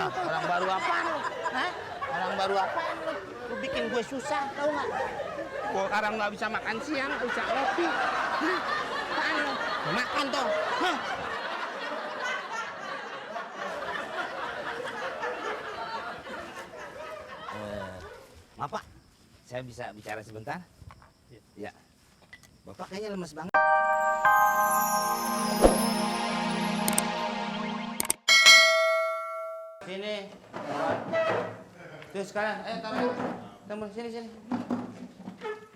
Orang baru apaan lu? Hah? Orang baru apaan lu? Lu bikin gue susah, tau nggak? Gue sekarang nggak bisa makan siang, nggak bisa kopi. Hah? Apaan lu? Makan toh. Hah? Maaf Pak, saya bisa bicara sebentar? Ya. Bapak kayaknya lemes banget. Sini. Tuh sekarang, ayo taruh. Taruh sini.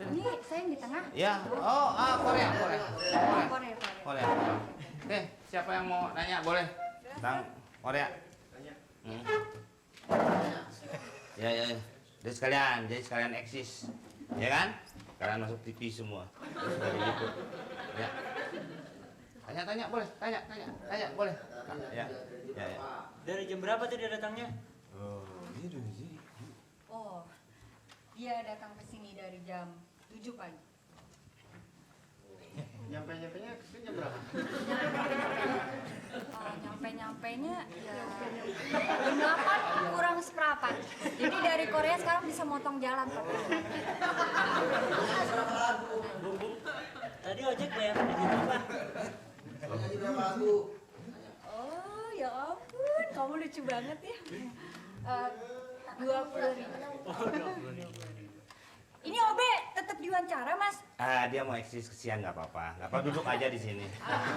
Ini saya yang di tengah. Ya. Oh, Korea. Korea. Oke, siapa yang mau nanya boleh? Tentang Korea. Ya. Jadi sekalian eksis. Ya kan? Kalian masuk TV semua. Terus dari YouTube. Ya. Tanya boleh. Tanya boleh. Ya. Dari jam berapa tuh dia datangnya? Oh, dia datang ke sini dari jam 7 pagi. Nyampe-nya ke jam berapa? Nyampe-nya ya jam 8 kurang seperempat. Jadi dari Korea sekarang bisa motong jalan, Pak. Tadi ojek bayar dari berapa? Oh, ya ampun, kamu lucu banget ya. 20.000. Oh, 20.000. Ini Obe tetap diwawancara, Mas. Dia mau eksis kesian nggak apa-apa. Nggak apa duduk aja di sini.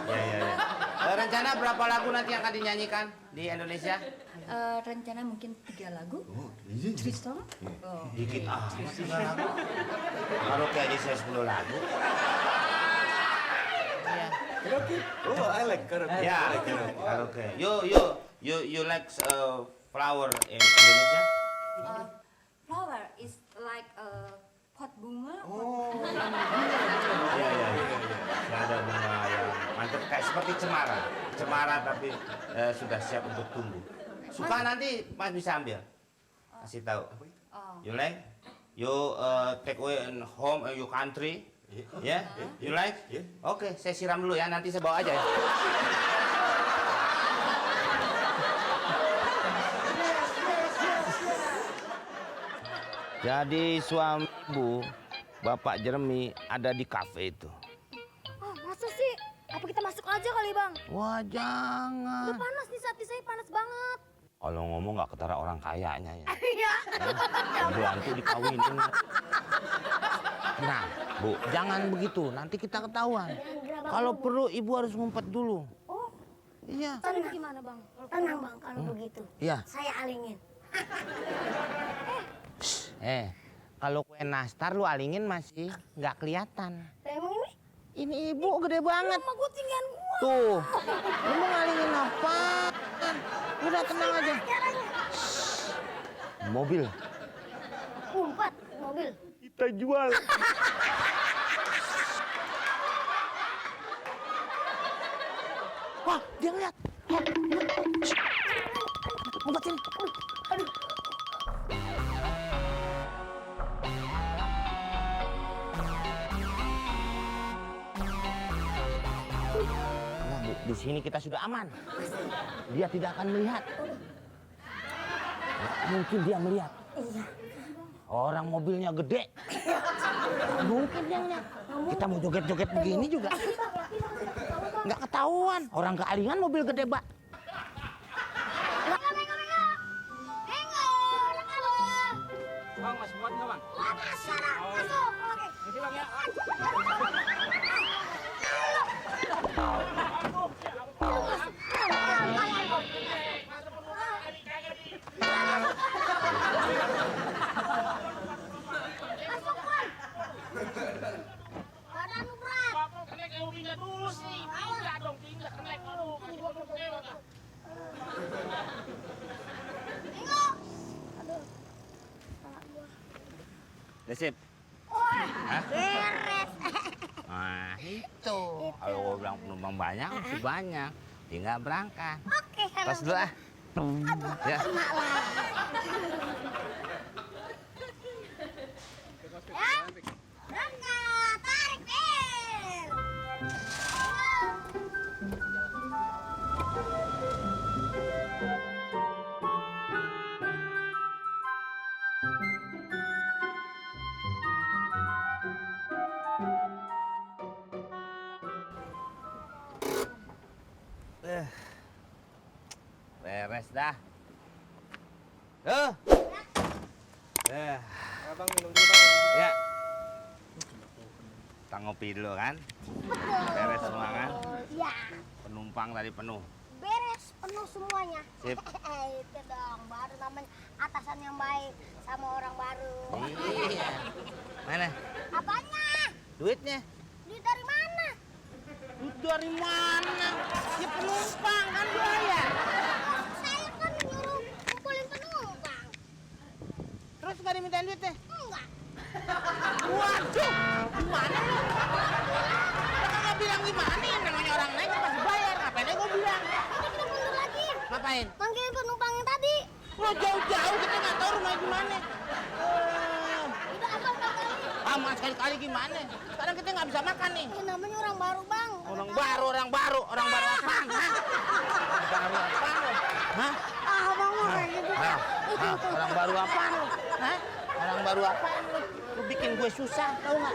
Ya. Rencana berapa lagu nanti yang akan dinyanyikan di Indonesia? Rencana mungkin 3 lagu. Oh, 3 song. Oh. Dikit amat 3 lagu. Karaoke aja saya 10 lagu. Iya. Oh, I like karaoke. Ya, karaoke. You like flower in Indonesia? Flower is like a pot bunga. Iya. Ya, ada bunga yang mantap kayak seperti cemara tapi sudah siap untuk tumbuh. Suka nanti Mas bisa ambil. Kasih tahu. You like? You take away in home your country. Ya? You like? Oke, saya siram dulu ya. Nanti saya bawa aja ya. Jadi suami ibu, Bapak Jeremy ada di kafe itu. Oh, masa sih? Apa kita masuk aja kali, Bang? Wah, jangan. Udah panas nih, saat saya panas banget. Kalau ngomong nggak ketara orang kayanya ya. Iya. Bantu dikawinin. Nah, Bu, jangan begitu. Nanti kita ketahuan. Kalau perlu ibu harus ngumpet dulu. Oh, Iya. tenang gimana, Bang? Tenang, Bang, kalau begitu. Iya. Saya alingin. Kalau kue nastar lu alingin masih nggak kelihatan. Emang ini? Ini ibu gede banget. Sama gue tinggian gua. Tuh, lu mau ngalingin apa? Udah tenang aja. Mobil. Umpat, mobil. Kita jual. Wah, dia ngeliat. Ngumpet sini. Aduh. Nah, Bu, di sini kita sudah aman. Dia tidak akan melihat. Mungkin dia melihat. Iya. Orang mobilnya gede. Mungkin dia ngeliat. Kita mau joget-joget begini juga. Nggak ketahuan. Orang kealingan mobil gede, Mbak. Bang, masih kuat nggak, Bang? Masuk. Oke. Ini Bang ya. Badan lu berat. Pindah dulu sih, pindah dong, pindah ke naik dulu. Udah sip? Beres. Nah, itu. Kalau gue bilang penumpang banyak, masih banyak. Tinggal berangkat. Oke, kalau Pas dulu ah. Ya. kena lah. Ya. Berangkat. Tarik, Ben. beres dah. Abang minum dulu bang. Ya. Kita ngopi dulu kan. Beres semua kan. Ya, Penumpang tadi penuh. beres penuh semuanya. Sip. Itu dong, baru namanya atasan yang baik sama orang baru. Iya. Mana? Apanya? Duitnya? Duit dari mana? Duit dari mana? Ya penumpang kan bayar. Saya kan menyuruh kumpulin penumpang. Terus gak dimintain duitnya? Enggak. Waduh, gimana lu? Kita nggak bilang gimana ya, namanya orang naik kan pasti bayar. Ngapain aja gue bilang? Udah kita mundur lagi. Ngapain? Panggilin penumpang yang tadi. Lo jauh-jauh kita nggak tahu rumahnya gimana. Udah abang panggilin. Mas sekali-kali gimana? Sekarang kita nggak bisa makan nih. Ini namanya orang baru bang. Orang baru apaan? Hah? Orang baru apaan? Hah? Ah bang mau kayak gitu. Orang baru apaan? Hah? Orang baru apaan? Lu bikin gue susah, tau nggak?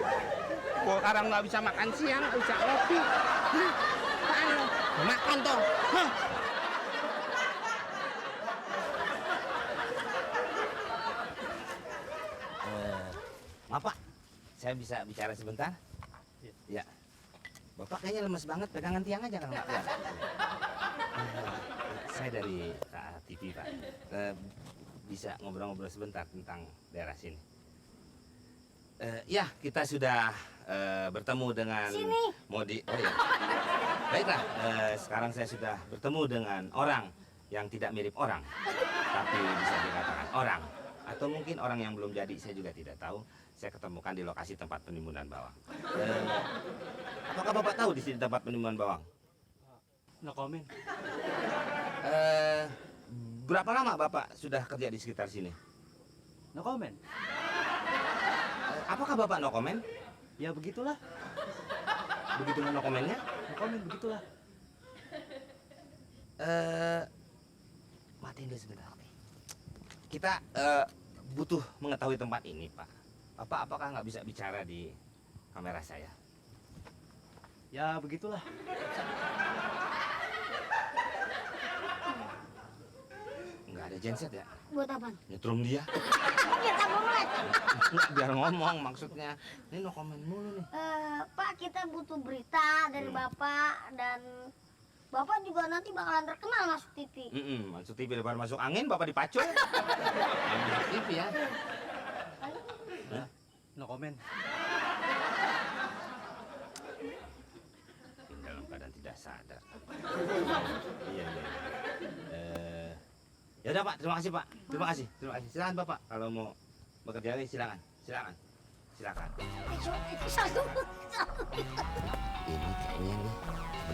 Gue sekarang nggak bisa makan siang, nggak bisa kopi. Hah? Apaan lu? Makan toh. Hah? Bapak, saya bisa bicara sebentar? Ya. Bapak kayaknya lemes banget, pegangan tiang aja kalau nggak kuat. Saya dari TV, Pak. Bisa ngobrol-ngobrol sebentar tentang daerah sini. Ya, kita sudah bertemu dengan Sini. Modi. Oh ya. Baiklah, sekarang saya sudah bertemu dengan orang yang tidak mirip orang, tapi bisa dikatakan orang. Atau mungkin orang yang belum jadi, saya juga tidak tahu. Saya ketemukan di lokasi tempat penimbunan bawang. Apakah Bapak tahu di sini tempat penimbunan bawang? No comment. Berapa lama Bapak sudah kerja di sekitar sini? No comment. Apakah Bapak no comment? Ya begitulah. Begitu no komennya? No comment begitulah. Matiin dulu sebentar. Kita butuh mengetahui tempat ini, Pak. Bapak apakah nggak bisa bicara di kamera saya? Ya begitulah. Nggak ada genset ya? Buat apa? Nyetrum dia. Kita mulai. Nggak, biar ngomong maksudnya. Ini no comment mulu nih. Pak, kita butuh berita dari Bapak dan Bapak juga nanti bakalan terkenal masuk TV. Masuk TV daripada masuk angin, Bapak dipacul. Masuk TV ya. No comment. Dalam keadaan tidak sadar. Iya. Ya udah Pak, terima kasih Pak. Terima kasih. Silakan Bapak kalau mau bekerja lagi silakan. Satu. Ini kayaknya nih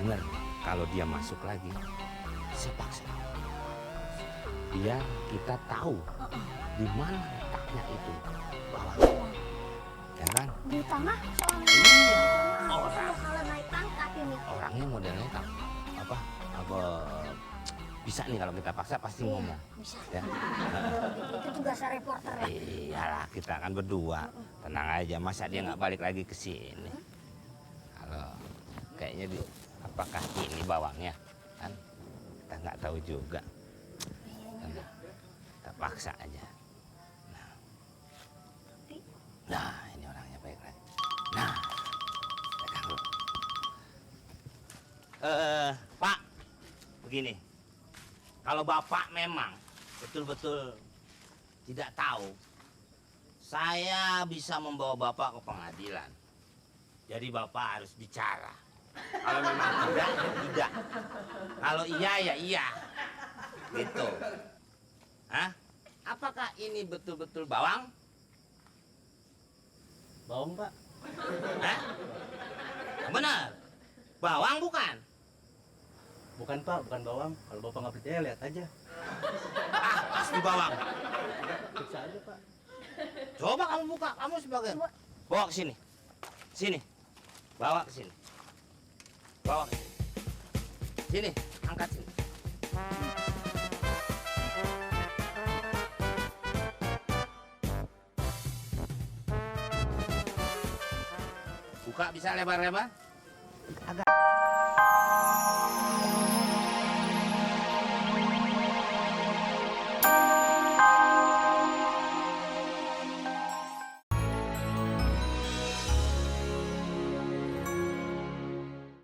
bener. Kalau dia masuk lagi, saya paksa. Biar kita tahu di mana letaknya itu bawang. Ya kan? Di tengah soalnya. Iya. Orang bakalan naik pangkat ini. Orangnya modelnya apa bisa nih kalau kita paksa pasti ngomong. Bisa. Ya. Itu tugasnya reporter. Iyalah kita kan berdua. Tenang aja, masa dia nggak balik lagi ke sini. Kalau kayaknya apakah ini bawangnya kan kita nggak tahu juga. Kan, kita paksa aja. Nah ini orangnya baik lagi. Nah pegang dulu. Pak, begini. Kalau Bapak memang betul-betul tidak tahu, saya bisa membawa Bapak ke pengadilan. Jadi Bapak harus bicara. Kalau memang tidak, ya tidak. Kalau iya, ya iya. Gitu. Hah? Apakah ini betul-betul bawang? Bawang, Pak. Hah? Benar. Bawang bukan? Bukan, Pak, bukan bawang. Kalau Bapak nggak percaya, lihat aja. Ah, pasti bawang. Periksa aja, Pak. Coba kamu buka, kamu sebagai bawa ke sini. Sini. Bawa ke sini. Bawa ke sini. Sini, angkat sini. Buka bisa lebar-lebar? Agak